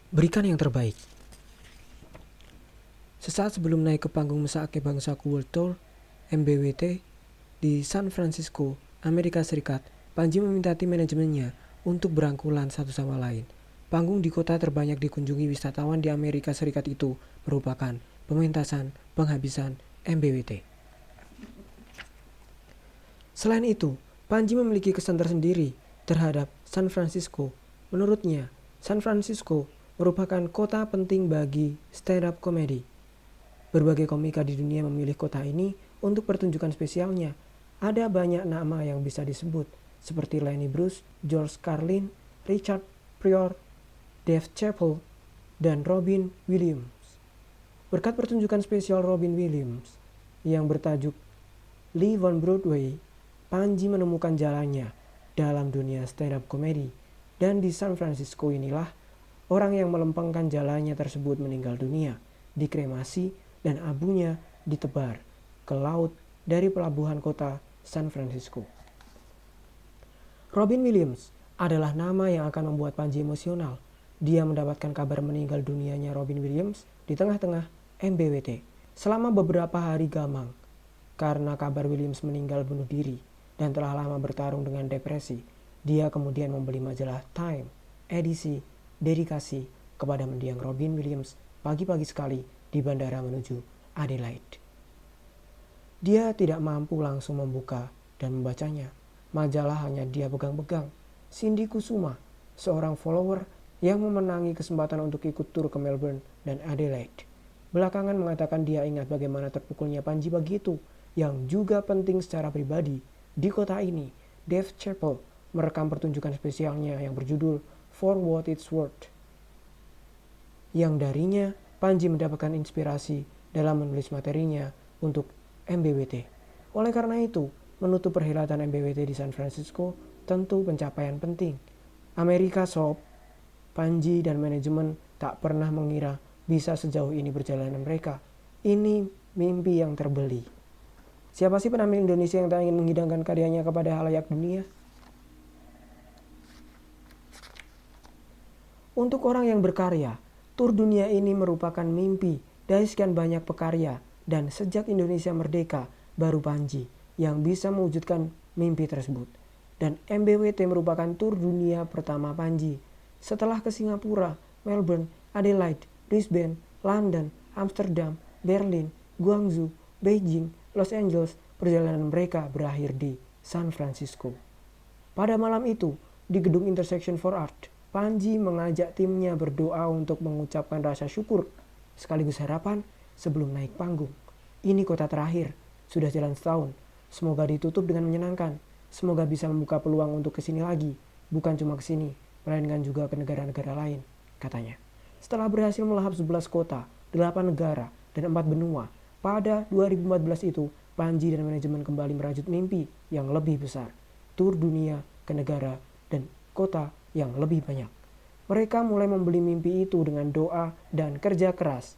Berikan yang terbaik. Sesaat sebelum naik ke panggung Mesake Bangsaku World Tour (MBWT) di San Francisco, Amerika Serikat, Panji meminta tim manajemennya untuk berangkulan satu sama lain. Panggung di kota terbanyak dikunjungi wisatawan di Amerika Serikat itu merupakan pementasan penghabisan MBWT. Selain itu, Panji memiliki kesan tersendiri terhadap San Francisco. Menurutnya, San Francisco merupakan kota penting bagi stand-up comedy. Berbagai komika di dunia memilih kota ini untuk pertunjukan spesialnya. Ada banyak nama yang bisa disebut, seperti Lenny Bruce, George Carlin, Richard Pryor, Dave Chappelle, dan Robin Williams. Berkat pertunjukan spesial Robin Williams yang bertajuk Live on Broadway, Panji menemukan jalannya dalam dunia stand-up comedy. Dan di San Francisco inilah orang yang melempengkan jalannya tersebut meninggal dunia, dikremasi, dan abunya ditebar ke laut dari pelabuhan kota San Francisco. Robin Williams adalah nama yang akan membuat Panji emosional. Dia mendapatkan kabar meninggal dunianya Robin Williams di tengah-tengah MBWT selama beberapa hari gamang karena kabar Williams meninggal bunuh diri dan telah lama bertarung dengan depresi. Dia kemudian membeli majalah Time edisi dedikasi kepada mendiang Robin Williams pagi-pagi sekali di bandara menuju Adelaide. Dia tidak mampu langsung membuka dan membacanya. Majalah hanya dia pegang-pegang. Cindy Kusuma, seorang follower yang memenangi kesempatan untuk ikut tur ke Melbourne dan Adelaide, belakangan mengatakan dia ingat bagaimana terpukulnya Panji pagi itu, yang juga penting secara pribadi. Di kota ini, Dave Chappelle merekam pertunjukan spesialnya yang berjudul For What It's Worth, yang darinya Panji mendapatkan inspirasi dalam menulis materinya untuk MBWT. Oleh karena itu, menutup perhelatan MBWT di San Francisco tentu pencapaian penting. Amerika Soap, Panji dan manajemen tak pernah mengira bisa sejauh ini perjalanan mereka. Ini mimpi yang terbeli. Siapa sih penampil Indonesia yang tak ingin menghidangkan karyanya kepada halayak dunia? Untuk orang yang berkarya, tur dunia ini merupakan mimpi dari sekian banyak pekarya, dan sejak Indonesia merdeka, baru Panji yang bisa mewujudkan mimpi tersebut. Dan MBWT merupakan tur dunia pertama Panji. Setelah ke Singapura, Melbourne, Adelaide, Brisbane, London, Amsterdam, Berlin, Guangzhou, Beijing, Los Angeles, perjalanan mereka berakhir di San Francisco. Pada malam itu, di gedung Intersection for Art, Panji mengajak timnya berdoa untuk mengucapkan rasa syukur sekaligus harapan sebelum naik panggung. Ini kota terakhir, sudah jalan setahun. Semoga ditutup dengan menyenangkan. Semoga bisa membuka peluang untuk kesini lagi. Bukan cuma kesini, melainkan juga ke negara-negara lain, katanya. Setelah berhasil melahap 11 kota, 8 negara, dan 4 benua, pada 2014 itu, Panji dan manajemen kembali merajut mimpi yang lebih besar. Tur dunia ke negara dan kota yang lebih banyak. Mereka mulai membeli mimpi itu dengan doa dan kerja keras.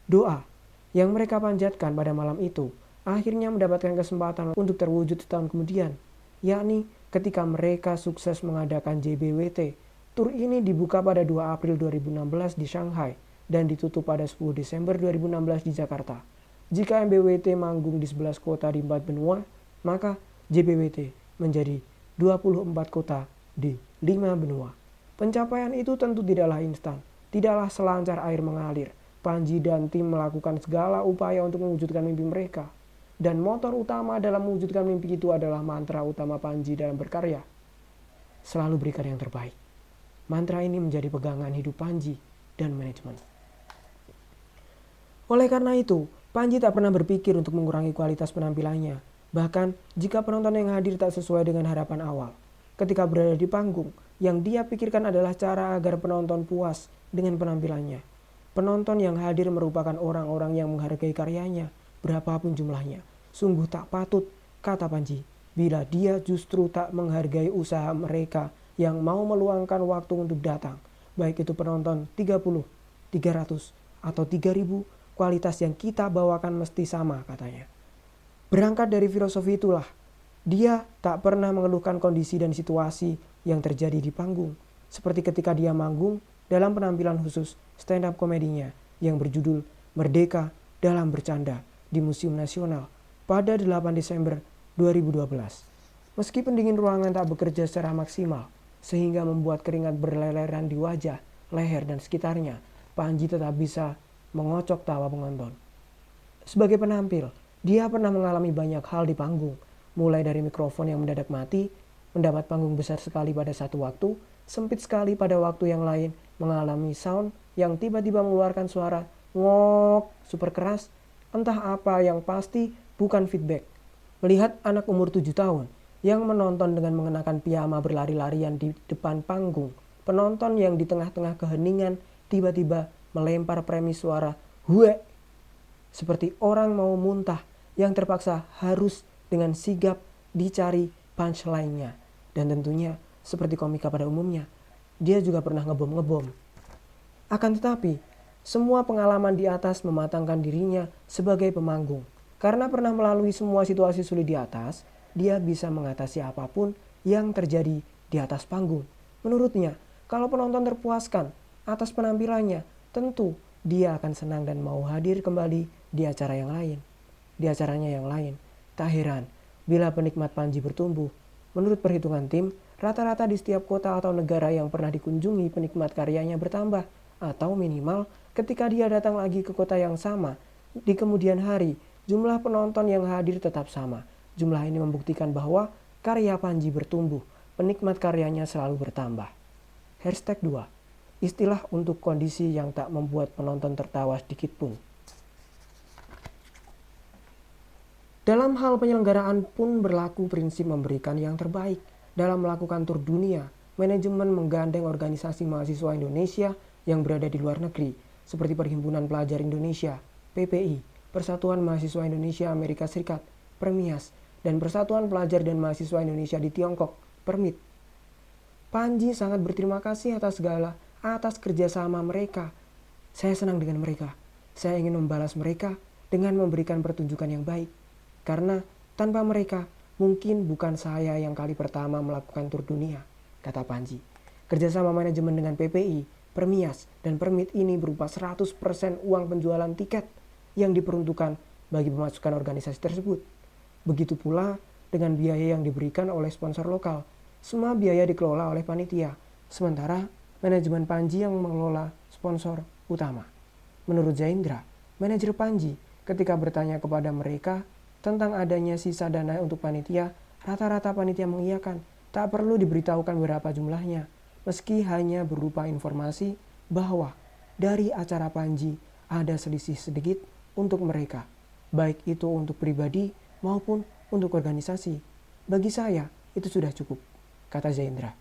Doa yang mereka panjatkan pada malam itu akhirnya mendapatkan kesempatan untuk terwujud setahun kemudian, yakni ketika mereka sukses mengadakan JBWT. Tur ini dibuka pada 2 April 2016 di Shanghai dan ditutup pada 10 Desember 2016 di Jakarta. Jika MBWT manggung di 11 kota di 4 benua, maka JBWT menjadi 24 kota di 5 benua. Pencapaian itu tentu tidaklah instan, tidaklah selancar air mengalir. Panji dan tim melakukan segala upaya untuk mewujudkan mimpi mereka. Dan motor utama dalam mewujudkan mimpi itu adalah mantra utama Panji dalam berkarya. Selalu berikan yang terbaik. Mantra ini menjadi pegangan hidup Panji dan manajemen. Oleh karena itu, Panji tak pernah berpikir untuk mengurangi kualitas penampilannya. Bahkan jika penonton yang hadir tak sesuai dengan harapan awal. Ketika berada di panggung, yang dia pikirkan adalah cara agar penonton puas dengan penampilannya. Penonton yang hadir merupakan orang-orang yang menghargai karyanya, berapapun jumlahnya. Sungguh tak patut, kata Panji, bila dia justru tak menghargai usaha mereka yang mau meluangkan waktu untuk datang. Baik itu penonton 30, 300, atau 3000, kualitas yang kita bawakan mesti sama, katanya. Berangkat dari filosofi itulah, dia tak pernah mengeluhkan kondisi dan situasi yang terjadi di panggung. Seperti ketika dia manggung, dalam penampilan khusus stand-up komedinya yang berjudul Merdeka dalam Bercanda di Museum Nasional pada 8 Desember 2012. Meski pendingin ruangan tak bekerja secara maksimal, sehingga membuat keringat berleleran di wajah, leher, dan sekitarnya, Panji tetap bisa mengocok tawa penonton. Sebagai penampil, dia pernah mengalami banyak hal di panggung, mulai dari mikrofon yang mendadak mati, mendapat panggung besar sekali pada satu waktu, sempit sekali pada waktu yang lain, mengalami sound yang tiba-tiba mengeluarkan suara ngok super keras, entah apa yang pasti bukan feedback. Melihat anak umur 7 tahun yang menonton dengan mengenakan piyama berlari-larian di depan panggung, penonton yang di tengah-tengah keheningan tiba-tiba melempar premis suara "hue" seperti orang mau muntah yang terpaksa harus dengan sigap dicari punchline-nya. Dan tentunya seperti komika pada umumnya, dia juga pernah ngebom. Akan tetapi, semua pengalaman di atas mematangkan dirinya sebagai pemanggung. Karena pernah melalui semua situasi sulit di atas, dia bisa mengatasi apapun yang terjadi di atas panggung. Menurutnya, kalau penonton terpuaskan atas penampilannya, tentu dia akan senang dan mau hadir kembali di acara yang lain. Di acaranya yang lain, tak heran bila penikmat Panji bertumbuh. Menurut perhitungan tim, rata-rata di setiap kota atau negara yang pernah dikunjungi penikmat karyanya bertambah, atau minimal ketika dia datang lagi ke kota yang sama, di kemudian hari, jumlah penonton yang hadir tetap sama. Jumlah ini membuktikan bahwa karya Panji bertumbuh, penikmat karyanya selalu bertambah. Hashtag 2. Istilah untuk kondisi yang tak membuat penonton tertawa sedikit pun. Dalam hal penyelenggaraan pun berlaku prinsip memberikan yang terbaik. Dalam melakukan tur dunia, manajemen menggandeng organisasi mahasiswa Indonesia yang berada di luar negeri, seperti Perhimpunan Pelajar Indonesia, PPI, Persatuan Mahasiswa Indonesia Amerika Serikat, Permias, dan Persatuan Pelajar dan Mahasiswa Indonesia di Tiongkok, Permit. Panji sangat berterima kasih atas kerjasama mereka. Saya senang dengan mereka. Saya ingin membalas mereka dengan memberikan pertunjukan yang baik. Karena tanpa mereka, mungkin bukan saya yang kali pertama melakukan tur dunia, kata Panji. Kerjasama manajemen dengan PPI, Permias, dan Permit ini berupa 100% uang penjualan tiket yang diperuntukkan bagi pemasukan organisasi tersebut. Begitu pula dengan biaya yang diberikan oleh sponsor lokal. Semua biaya dikelola oleh panitia, sementara manajemen Panji yang mengelola sponsor utama. Menurut Zaindra, manajer Panji, ketika bertanya kepada mereka tentang adanya sisa dana untuk panitia, rata-rata panitia mengiyakan, tak perlu diberitahukan berapa jumlahnya, meski hanya berupa informasi bahwa dari acara Panji ada selisih sedikit untuk mereka, baik itu untuk pribadi maupun untuk organisasi. Bagi saya, itu sudah cukup, kata Zaindra.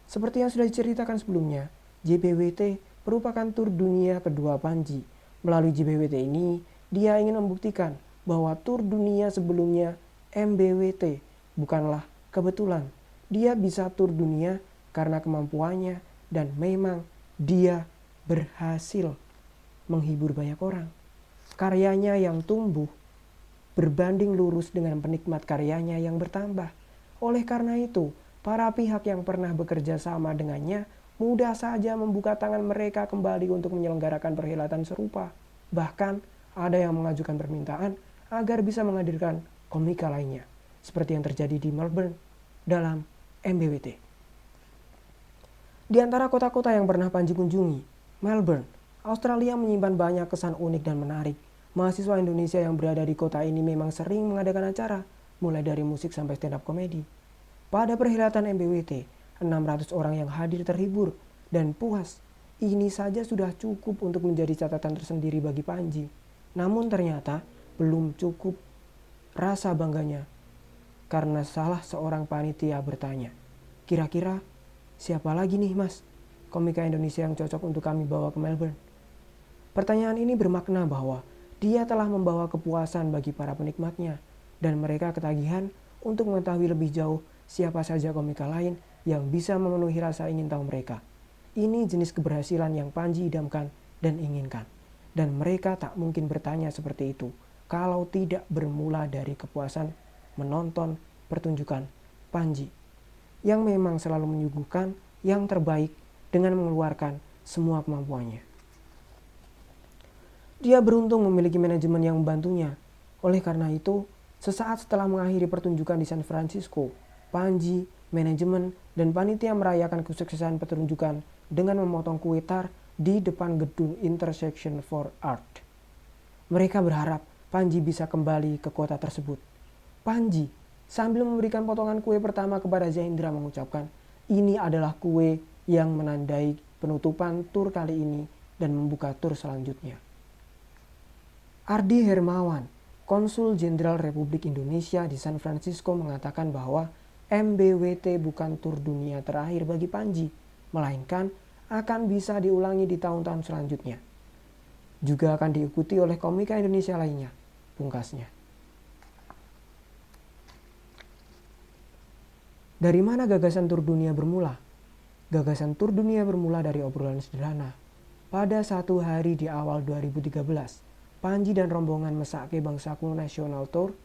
Seperti yang sudah diceritakan sebelumnya, JBWT merupakan tur dunia kedua Panji. Melalui JBWT ini, dia ingin membuktikan bahwa tur dunia sebelumnya MBWT bukanlah kebetulan. Dia bisa tur dunia karena kemampuannya dan memang dia berhasil menghibur banyak orang. Karyanya yang tumbuh berbanding lurus dengan penikmat karyanya yang bertambah. Oleh karena itu, para pihak yang pernah bekerja sama dengannya mudah saja membuka tangan mereka kembali untuk menyelenggarakan perhelatan serupa. Bahkan ada yang mengajukan permintaan agar bisa menghadirkan komika lainnya, seperti yang terjadi di Melbourne dalam MBWT. Di antara kota-kota yang pernah Panji kunjungi, Melbourne, Australia menyimpan banyak kesan unik dan menarik. Mahasiswa Indonesia yang berada di kota ini memang sering mengadakan acara, mulai dari musik sampai stand-up komedi. Pada perhelatan MBWT, 600 orang yang hadir terhibur dan puas. Ini saja sudah cukup untuk menjadi catatan tersendiri bagi Panji. Namun ternyata belum cukup rasa bangganya karena salah seorang panitia bertanya, "Kira-kira siapa lagi nih mas, komika Indonesia yang cocok untuk kami bawa ke Melbourne?" Pertanyaan ini bermakna bahwa dia telah membawa kepuasan bagi para penikmatnya dan mereka ketagihan untuk mengetahui lebih jauh siapa saja komika lain yang bisa memenuhi rasa ingin tahu mereka. Ini jenis keberhasilan yang Panji idamkan dan inginkan. Dan mereka tak mungkin bertanya seperti itu kalau tidak bermula dari kepuasan menonton pertunjukan Panji yang memang selalu menyuguhkan yang terbaik dengan mengeluarkan semua kemampuannya. Dia beruntung memiliki manajemen yang membantunya. Oleh karena itu, sesaat setelah mengakhiri pertunjukan di San Francisco, Panji, manajemen, dan panitia merayakan kesuksesan pertunjukan dengan memotong kue tar di depan gedung Intersection for Art. Mereka berharap Panji bisa kembali ke kota tersebut. Panji sambil memberikan potongan kue pertama kepada Zaindra mengucapkan, "Ini adalah kue yang menandai penutupan tur kali ini dan membuka tur selanjutnya." Ardi Hermawan, Konsul Jenderal Republik Indonesia di San Francisco mengatakan bahwa MBWT bukan tur dunia terakhir bagi Panji, melainkan akan bisa diulangi di tahun-tahun selanjutnya. Juga akan diikuti oleh komika Indonesia lainnya, pungkasnya. Dari mana gagasan tur dunia bermula? Gagasan tur dunia bermula dari obrolan sederhana. Pada satu hari di awal 2013, Panji dan rombongan Mesake Bangsaku National Tour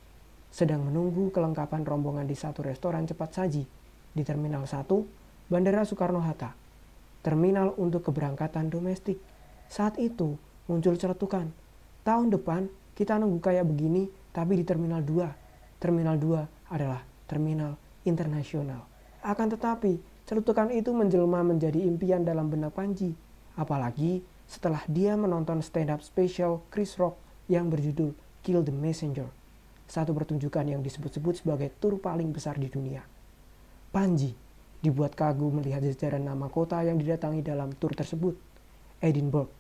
sedang menunggu kelengkapan rombongan di satu restoran cepat saji di Terminal 1, Bandara Soekarno-Hatta, terminal untuk keberangkatan domestik. Saat itu muncul celetukan, "Tahun depan kita nunggu kayak begini tapi di Terminal 2. Terminal 2 adalah terminal internasional." Akan tetapi, celetukan itu menjelma menjadi impian dalam benak Panji. Apalagi setelah dia menonton stand-up special Chris Rock yang berjudul Kill the Messenger, satu pertunjukan yang disebut-sebut sebagai tur paling besar di dunia. Panji dibuat kagum melihat jajaran nama kota yang didatangi dalam tur tersebut. Edinburgh,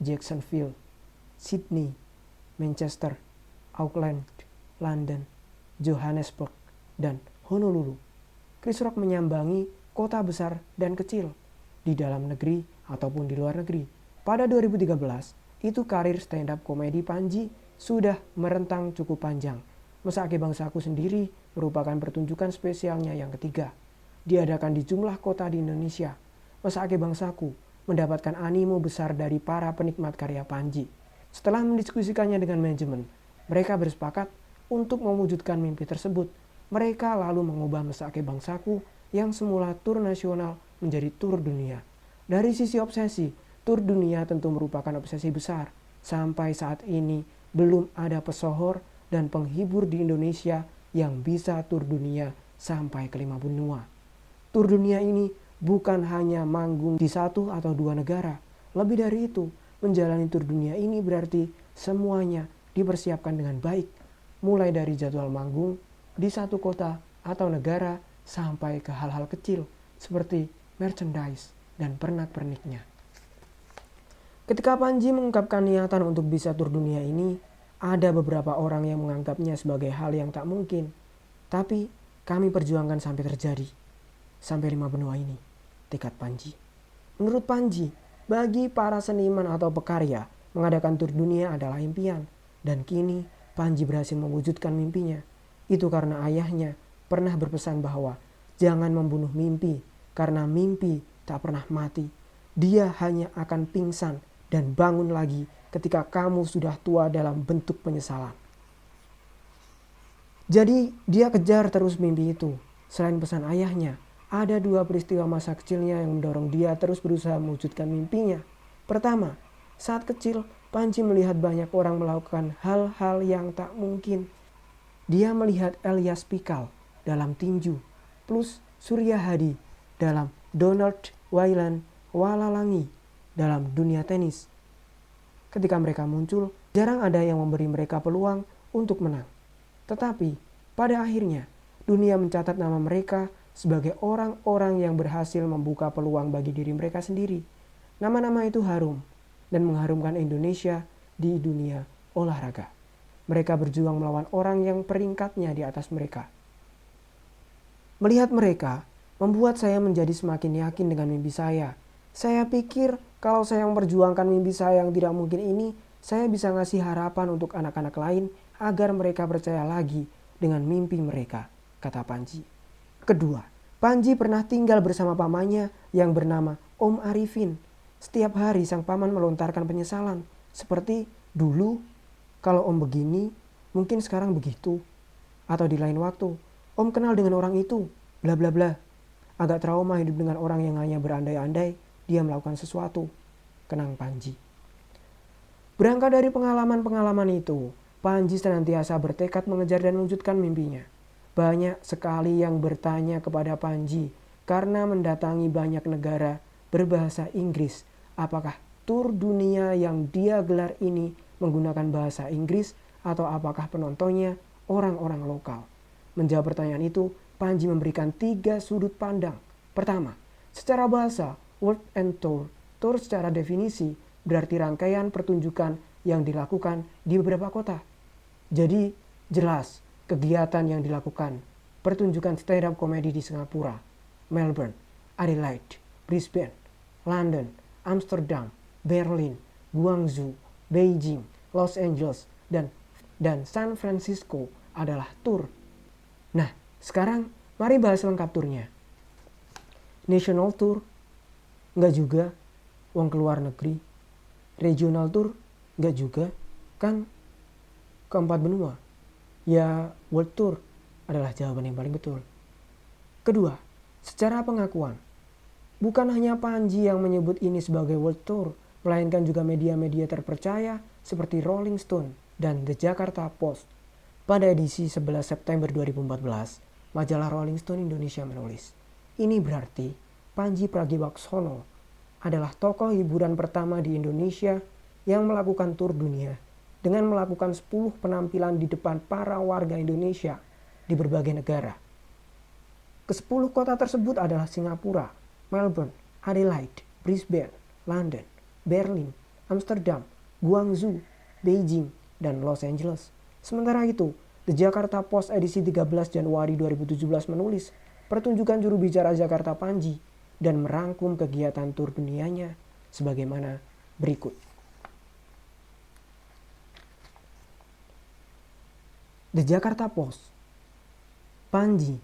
Jacksonville, Sydney, Manchester, Auckland, London, Johannesburg, dan Honolulu. Chris Rock menyambangi kota besar dan kecil di dalam negeri ataupun di luar negeri. Pada 2013, itu karir stand-up komedi Panji sudah merentang cukup panjang. Mesake Bangsaku sendiri merupakan pertunjukan spesialnya yang ketiga. Diadakan di jumlah kota di Indonesia. Mesake Bangsaku mendapatkan animo besar dari para penikmat karya Panji. Setelah mendiskusikannya dengan manajemen, mereka bersepakat untuk mewujudkan mimpi tersebut. Mereka lalu mengubah Mesake Bangsaku yang semula tur nasional menjadi tur dunia. Dari sisi obsesi, tur dunia tentu merupakan obsesi besar. Sampai saat ini belum ada pesohor dan penghibur di Indonesia yang bisa tur dunia sampai ke 5 benua. Tur dunia ini bukan hanya manggung di 1 atau 2 negara. Lebih dari itu, menjalani tur dunia ini berarti semuanya dipersiapkan dengan baik. Mulai dari jadwal manggung di satu kota atau negara sampai ke hal-hal kecil seperti merchandise dan pernak-perniknya. Ketika Panji mengungkapkan niatan untuk bisa tur dunia ini, ada beberapa orang yang menganggapnya sebagai hal yang tak mungkin. Tapi kami perjuangkan sampai terjadi. Sampai 5 benua ini, tekad Panji. Menurut Panji, bagi para seniman atau pekarya, mengadakan tur dunia adalah impian. Dan kini Panji berhasil mewujudkan mimpinya. Itu karena ayahnya pernah berpesan bahwa jangan membunuh mimpi, karena mimpi tak pernah mati. Dia hanya akan pingsan dan bangun lagi ketika kamu sudah tua dalam bentuk penyesalan. Jadi dia kejar terus mimpi itu. Selain pesan ayahnya, ada 2 peristiwa masa kecilnya yang mendorong dia terus berusaha mewujudkan mimpinya. Pertama, saat kecil Panji melihat banyak orang melakukan hal-hal yang tak mungkin. Dia melihat Elias Pikal dalam tinju, plus Surya Hadi dalam Donald Wayland Walalangi dalam dunia tenis. Ketika mereka muncul, jarang ada yang memberi mereka peluang untuk menang. Tetapi pada akhirnya, dunia mencatat nama mereka sebagai orang-orang yang berhasil membuka peluang bagi diri mereka sendiri. Nama-nama itu harum dan mengharumkan Indonesia di dunia olahraga. Mereka berjuang melawan orang yang peringkatnya di atas mereka. Melihat mereka membuat saya menjadi semakin yakin dengan mimpi saya. Saya pikir kalau saya memperjuangkan mimpi saya yang tidak mungkin ini, saya bisa ngasih harapan untuk anak-anak lain agar mereka percaya lagi dengan mimpi mereka, kata Panji. Kedua, Panji pernah tinggal bersama pamannya yang bernama Om Arifin. Setiap hari sang paman melontarkan penyesalan, seperti dulu kalau Om begini, mungkin sekarang begitu. Atau di lain waktu, Om kenal dengan orang itu, bla bla bla. Agak trauma hidup dengan orang yang hanya berandai-andai dia melakukan sesuatu. Kenang Panji. Berangkat dari pengalaman-pengalaman itu, Panji senantiasa bertekad mengejar dan mewujudkan mimpinya. Banyak sekali yang bertanya kepada Panji karena mendatangi banyak negara berbahasa Inggris. Apakah tur dunia yang dia gelar ini menggunakan bahasa Inggris atau apakah penontonnya orang-orang lokal? Menjawab pertanyaan itu, Panji memberikan 3 sudut pandang. Pertama, secara bahasa, World and Tour. Tour secara definisi berarti rangkaian pertunjukan yang dilakukan di beberapa kota. Jadi jelas kegiatan yang dilakukan. Pertunjukan stand up komedi di Singapura, Melbourne, Adelaide, Brisbane, London, Amsterdam, Berlin, Guangzhou, Beijing, Los Angeles, dan San Francisco adalah tour. Nah, sekarang mari bahas lengkap turnya. National tour, enggak juga, uang keluar negeri. Regional tour, enggak juga, kan keempat benua. Ya, world tour adalah jawaban yang paling betul. Kedua, secara pengakuan. Bukan hanya Panji yang menyebut ini sebagai world tour, melainkan juga media-media terpercaya seperti Rolling Stone dan The Jakarta Post. Pada edisi 11 September 2014, majalah Rolling Stone Indonesia menulis, ini berarti Panji Pragiwaksono adalah tokoh hiburan pertama di Indonesia yang melakukan tur dunia dengan melakukan 10 penampilan di depan para warga Indonesia di berbagai negara. Ke-10 kota tersebut adalah Singapura, Melbourne, Adelaide, Brisbane, London, Berlin, Amsterdam, Guangzhou, Beijing, dan Los Angeles. Sementara itu, The Jakarta Post edisi 13 Januari 2017 menulis pertunjukan juru bicara Jakarta Panji dan merangkum kegiatan tur dunianya sebagaimana berikut. The Jakarta Post. Panji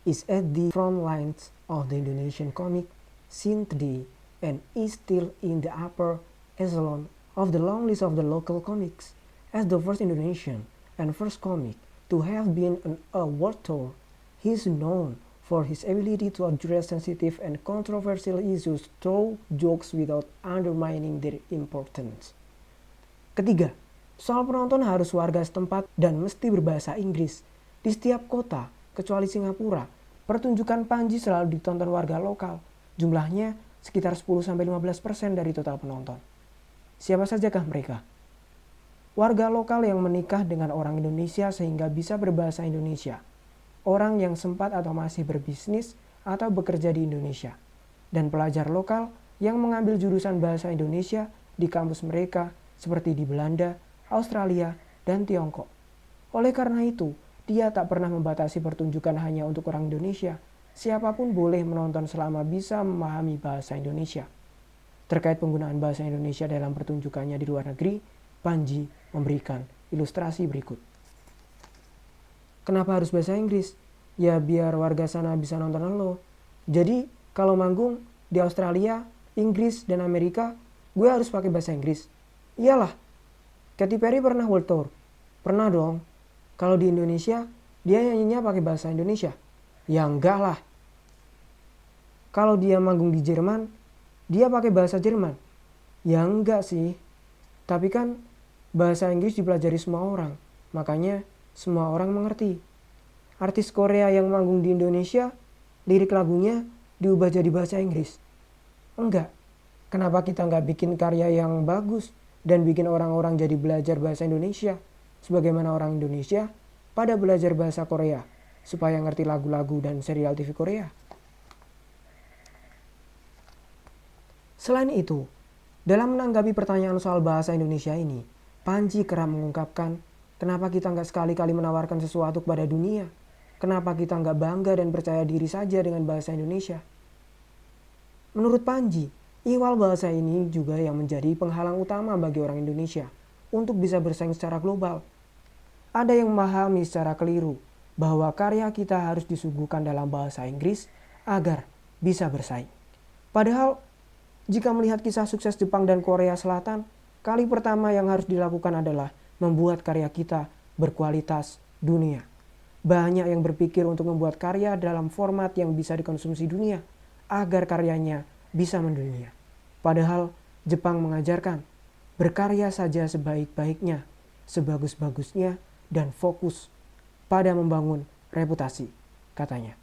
is at the front lines of the Indonesian comic scene today and is still in the upper echelon of the long list of the local comics. As the first Indonesian and first comic to have been on a world tour, he is known for his ability to address sensitive and controversial issues through jokes without undermining their importance. Ketiga, soal penonton harus warga setempat dan mesti berbahasa Inggris. Di setiap kota, kecuali Singapura, pertunjukan Panji selalu ditonton warga lokal. Jumlahnya sekitar 10-15% dari total penonton. Siapa sajakah mereka? Warga lokal yang menikah dengan orang Indonesia sehingga bisa berbahasa Indonesia. Orang yang sempat atau masih berbisnis atau bekerja di Indonesia. Dan pelajar lokal yang mengambil jurusan bahasa Indonesia di kampus mereka seperti di Belanda, Australia, dan Tiongkok. Oleh karena itu, dia tak pernah membatasi pertunjukan hanya untuk orang Indonesia. Siapapun boleh menonton selama bisa memahami bahasa Indonesia. Terkait penggunaan bahasa Indonesia dalam pertunjukannya di luar negeri, Panji memberikan ilustrasi berikut. Kenapa harus bahasa Inggris? Ya biar warga sana bisa nonton lo. Jadi kalau manggung di Australia, Inggris, dan Amerika, gue harus pakai bahasa Inggris. Iyalah, Katy Perry pernah world tour? Pernah dong. Kalau di Indonesia, dia nyanyinya pakai bahasa Indonesia? Ya enggak lah. Kalau dia manggung di Jerman, dia pakai bahasa Jerman? Ya enggak sih. Tapi kan bahasa Inggris dipelajari semua orang. Makanya semua orang mengerti. Artis Korea yang manggung di Indonesia, lirik lagunya diubah jadi bahasa Inggris? Enggak. Kenapa kita enggak bikin karya yang bagus dan bikin orang-orang jadi belajar bahasa Indonesia? Sebagaimana orang Indonesia pada belajar bahasa Korea supaya ngerti lagu-lagu dan serial TV Korea. Selain itu, dalam menanggapi pertanyaan soal bahasa Indonesia ini, Panji kerap mengungkapkan kenapa kita nggak sekali-kali menawarkan sesuatu kepada dunia? Kenapa kita nggak bangga dan percaya diri saja dengan bahasa Indonesia? Menurut Panji, ihwal bahasa ini juga yang menjadi penghalang utama bagi orang Indonesia untuk bisa bersaing secara global. Ada yang memahami secara keliru bahwa karya kita harus disuguhkan dalam bahasa Inggris agar bisa bersaing. Padahal, jika melihat kisah sukses Jepang dan Korea Selatan, kali pertama yang harus dilakukan adalah membuat karya kita berkualitas dunia. Banyak yang berpikir untuk membuat karya dalam format yang bisa dikonsumsi dunia, agar karyanya bisa mendunia. Padahal Jepang mengajarkan berkarya saja sebaik-baiknya, sebagus-bagusnya, dan fokus pada membangun reputasi, katanya.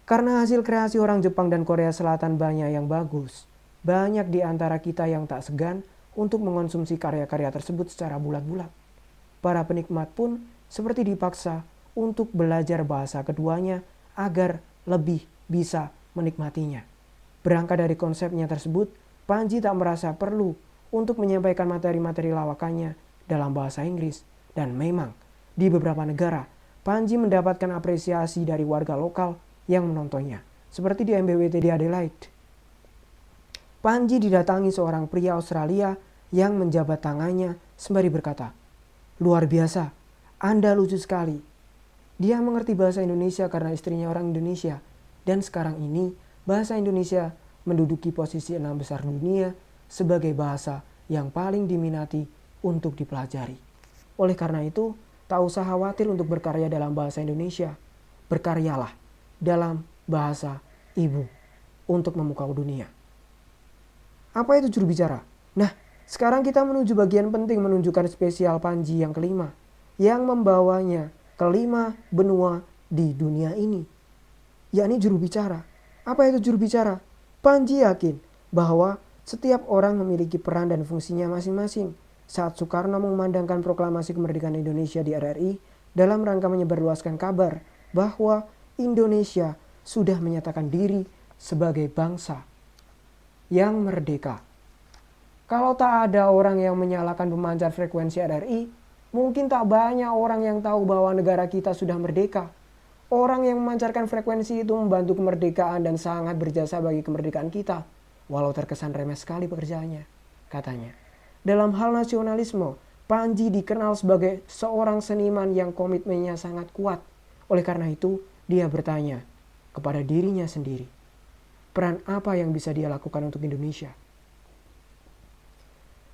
Karena hasil kreasi orang Jepang dan Korea Selatan banyak yang bagus, banyak di antara kita yang tak segan untuk mengonsumsi karya-karya tersebut secara bulat-bulat. Para penikmat pun seperti dipaksa untuk belajar bahasa keduanya agar lebih bisa menikmatinya. Berangkat dari konsepnya tersebut, Panji tak merasa perlu untuk menyampaikan materi-materi lawakannya dalam bahasa Inggris. Dan memang, di beberapa negara, Panji mendapatkan apresiasi dari warga lokal yang menontonnya, seperti di MBWT di Adelaide. Panji didatangi seorang pria Australia yang menjabat tangannya sembari berkata, "Luar biasa, Anda lucu sekali." Dia mengerti bahasa Indonesia karena istrinya orang Indonesia, dan sekarang ini bahasa Indonesia menduduki posisi 6 besar dunia sebagai bahasa yang paling diminati untuk dipelajari. Oleh karena itu, tak usah khawatir untuk berkarya dalam bahasa Indonesia. Berkaryalah dalam bahasa ibu untuk memukau dunia. Apa itu juru bicara? Nah, sekarang kita menuju bagian penting menunjukkan spesial Panji yang kelima, yang membawanya ke 5 benua di dunia ini, yakni juru bicara. Apa itu juru bicara? Panji yakin bahwa setiap orang memiliki peran dan fungsinya masing-masing. Saat Soekarno mengumandangkan proklamasi kemerdekaan Indonesia di RRI dalam rangka menyebarluaskan kabar bahwa Indonesia sudah menyatakan diri sebagai bangsa yang merdeka. Kalau tak ada orang yang menyalakan pemancar frekuensi RRI, mungkin tak banyak orang yang tahu bahwa negara kita sudah merdeka. Orang yang memancarkan frekuensi itu membantu kemerdekaan dan sangat berjasa bagi kemerdekaan kita, walau terkesan remeh sekali pekerjaannya, katanya. Dalam hal nasionalisme, Panji dikenal sebagai seorang seniman yang komitmennya sangat kuat. Oleh karena itu, dia bertanya kepada dirinya sendiri, peran apa yang bisa dia lakukan untuk Indonesia?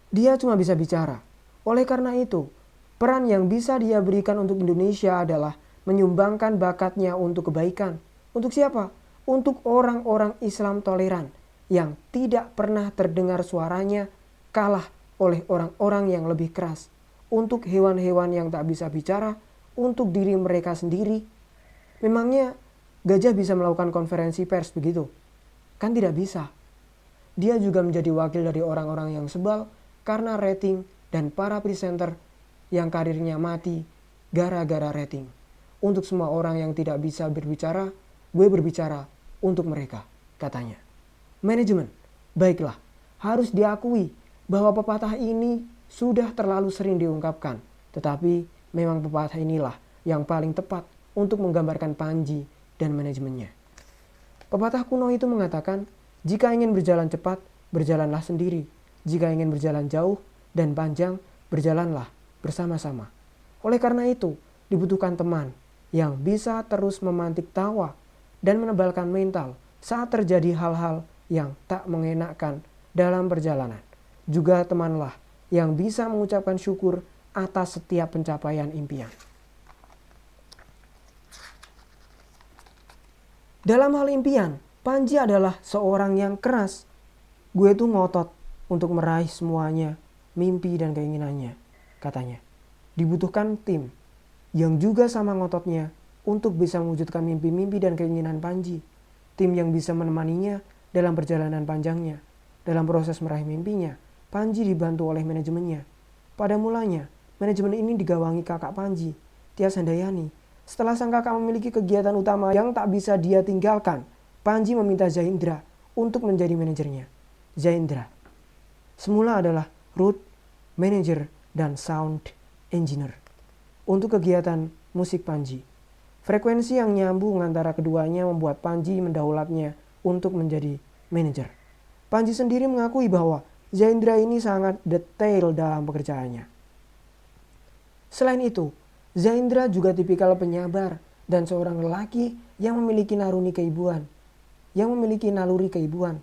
Dia cuma bisa bicara. Oleh karena itu, peran yang bisa dia berikan untuk Indonesia adalah menyumbangkan bakatnya untuk kebaikan. Untuk siapa? Untuk orang-orang Islam toleran yang tidak pernah terdengar suaranya kalah oleh orang-orang yang lebih keras. Untuk hewan-hewan yang tak bisa bicara, untuk diri mereka sendiri. Memangnya gajah bisa melakukan konferensi pers begitu? Kan tidak bisa. Dia juga menjadi wakil dari orang-orang yang sebal karena rating dan para presenter yang karirnya mati gara-gara rating. Untuk semua orang yang tidak bisa berbicara, gue berbicara untuk mereka, katanya. Manajemen, baiklah, harus diakui bahwa pepatah ini sudah terlalu sering diungkapkan. Tetapi memang pepatah inilah yang paling tepat untuk menggambarkan Panji dan manajemennya. Pepatah kuno itu mengatakan, jika ingin berjalan cepat, berjalanlah sendiri. Jika ingin berjalan jauh dan panjang, berjalanlah bersama-sama. Oleh karena itu, dibutuhkan teman yang bisa terus memantik tawa dan menebalkan mental saat terjadi hal-hal yang tak mengenakkan dalam perjalanan. Juga temanlah yang bisa mengucapkan syukur atas setiap pencapaian impian. Dalam hal impian, Panji adalah seorang yang keras. Gue tuh ngotot untuk meraih semuanya, mimpi dan keinginannya, katanya. Dibutuhkan tim yang juga sama ngototnya untuk bisa mewujudkan mimpi-mimpi dan keinginan Panji. Tim yang bisa menemaninya dalam perjalanan panjangnya. Dalam proses meraih mimpinya, Panji dibantu oleh manajemennya. Pada mulanya, manajemen ini digawangi kakak Panji, Tias Handayani. Setelah sang kakak memiliki kegiatan utama yang tak bisa dia tinggalkan, Panji meminta Zaindra untuk menjadi manajernya. Zaindra semula adalah root, manager, dan sound engineer untuk kegiatan musik Panji. Frekuensi yang nyambung antara keduanya membuat Panji mendaulatnya untuk menjadi manajer. Panji sendiri mengakui bahwa Zaindra ini sangat detail dalam pekerjaannya. Selain itu, Zaindra juga tipikal penyabar dan seorang lelaki yang memiliki naluri keibuan.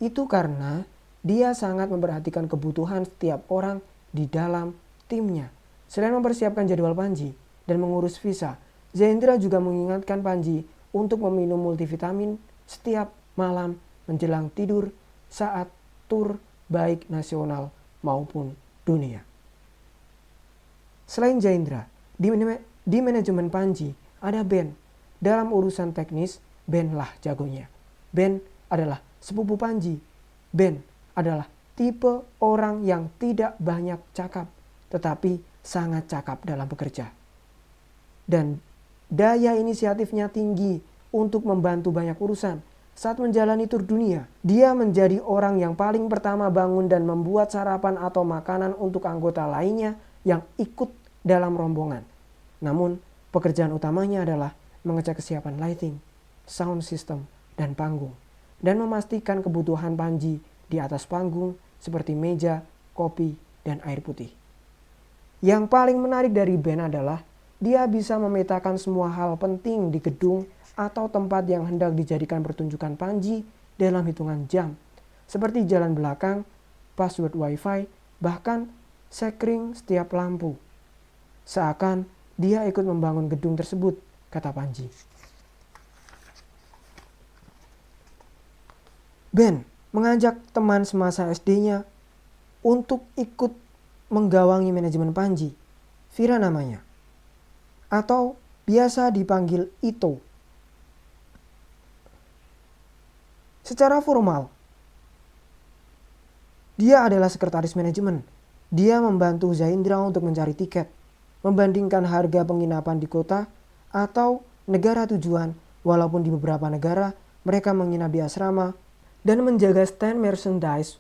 Itu karena dia sangat memperhatikan kebutuhan setiap orang di dalam timnya. Selain mempersiapkan jadwal Panji dan mengurus visa, Zaindra juga mengingatkan Panji untuk meminum multivitamin setiap malam menjelang tidur saat tur baik nasional maupun dunia. Selain Zaindra, di manajemen Panji ada Ben. Dalam urusan teknis, Ben lah jagonya. Ben adalah sepupu Panji. Ben adalah tipe orang yang tidak banyak cakap, tetapi sangat cakap dalam bekerja. Dan daya inisiatifnya tinggi untuk membantu banyak urusan. Saat menjalani tur dunia, dia menjadi orang yang paling pertama bangun dan membuat sarapan atau makanan untuk anggota lainnya yang ikut dalam rombongan. Namun, pekerjaan utamanya adalah mengecek kesiapan lighting, sound system, dan panggung, dan memastikan kebutuhan Panji di atas panggung seperti meja, kopi, dan air putih. Yang paling menarik dari Ben adalah dia bisa memetakan semua hal penting di gedung atau tempat yang hendak dijadikan pertunjukan Panji dalam hitungan jam, seperti jalan belakang, password wifi, bahkan sekring setiap lampu. Seakan dia ikut membangun gedung tersebut, kata Panji. Ben mengajak teman semasa SD-nya untuk ikut menggawangi manajemen Panji. Vira namanya, atau biasa dipanggil Ito. Secara formal, dia adalah sekretaris manajemen. Dia membantu Zaindra untuk mencari tiket, membandingkan harga penginapan di kota atau negara tujuan, walaupun di beberapa negara mereka menginap di asrama, dan menjaga stand merchandise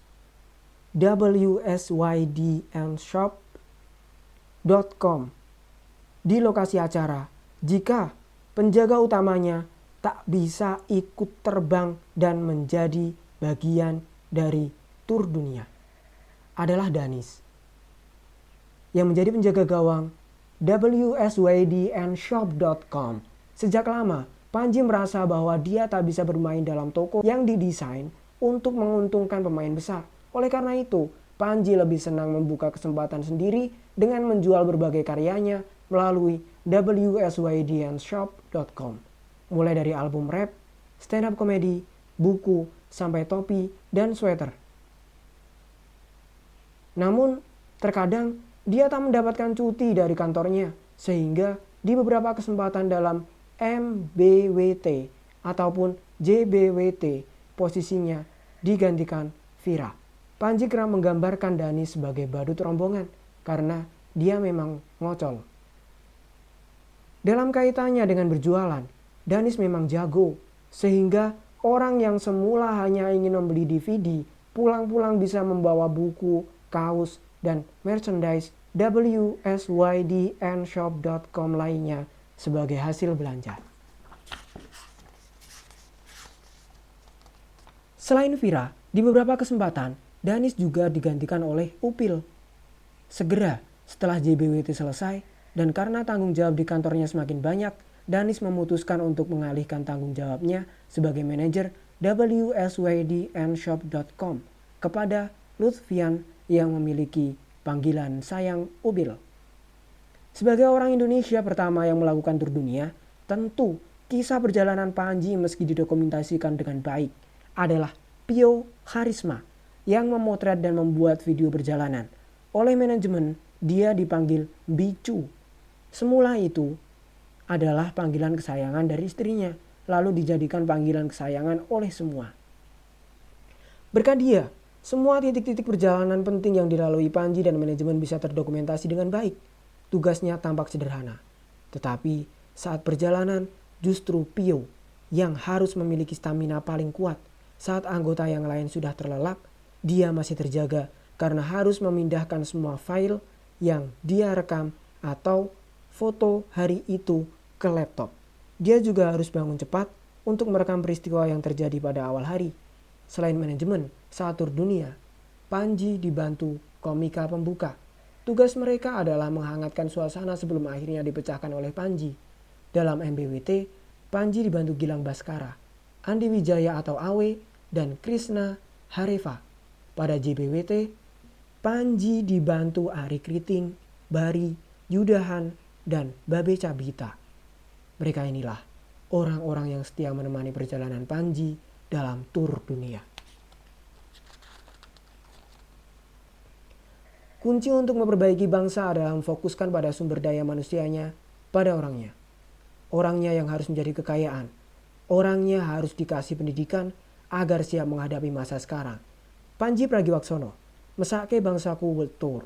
wsydnshop.com di lokasi acara jika penjaga utamanya tak bisa ikut terbang dan menjadi bagian dari tur dunia. Adalah Danis yang menjadi penjaga gawang wsydnshop.com. Sejak lama Panji merasa bahwa dia tak bisa bermain dalam toko yang didesain untuk menguntungkan pemain besar. Oleh karena itu, Panji lebih senang membuka kesempatan sendiri dengan menjual berbagai karyanya melalui wsydnshop.com. Mulai dari album rap, stand up komedi, buku, sampai topi dan sweater. Namun, terkadang dia tak mendapatkan cuti dari kantornya, sehingga di beberapa kesempatan dalam MBWT ataupun JBWT posisinya digantikan Vira. Panji kerap menggambarkan Dani sebagai badut rombongan karena dia memang ngocol. Dalam kaitannya dengan berjualan, Danis memang jago, sehingga orang yang semula hanya ingin membeli DVD, pulang-pulang bisa membawa buku, kaos, dan merchandise wsydnshop.com lainnya sebagai hasil belanja. Selain Vira, di beberapa kesempatan, Danis juga digantikan oleh Upil. Segera setelah JBWT selesai, dan karena tanggung jawab di kantornya semakin banyak, Danis memutuskan untuk mengalihkan tanggung jawabnya sebagai manajer wsydnshop.com kepada Lutfian yang memiliki panggilan sayang Ubil. Sebagai orang Indonesia pertama yang melakukan tur dunia, tentu kisah perjalanan Panji meski didokumentasikan dengan baik adalah Pio Harisma yang memotret dan membuat video perjalanan. Oleh manajemen, dia dipanggil Bicu. Semula itu adalah panggilan kesayangan dari istrinya, lalu dijadikan panggilan kesayangan oleh semua. Berkat dia, semua titik-titik perjalanan penting yang dilalui Panji dan manajemen bisa terdokumentasi dengan baik. Tugasnya tampak sederhana, tetapi saat perjalanan justru Pio yang harus memiliki stamina paling kuat. Saat anggota yang lain sudah terlelap, dia masih terjaga karena harus memindahkan semua file yang dia rekam atau foto hari itu ke laptop. Dia juga harus bangun cepat untuk merekam peristiwa yang terjadi pada awal hari. Selain manajemen, saat tur dunia, Panji dibantu komika pembuka. Tugas mereka adalah menghangatkan suasana sebelum akhirnya dipecahkan oleh Panji. Dalam MBWT, Panji dibantu Gilang Baskara, Andi Wijaya atau Awe, dan Krishna Hareva. Pada JBWT, Panji dibantu Ari Kriting, Bari, Yudahan, dan Babe Cabita. Mereka inilah orang-orang yang setia menemani perjalanan Panji dalam tur dunia. Kunci untuk memperbaiki bangsa adalah memfokuskan pada sumber daya manusianya, pada orangnya. Orangnya yang harus menjadi kekayaan. Orangnya harus dikasih pendidikan agar siap menghadapi masa sekarang. Pandji Pragiwaksono, mesake bangsaku betul.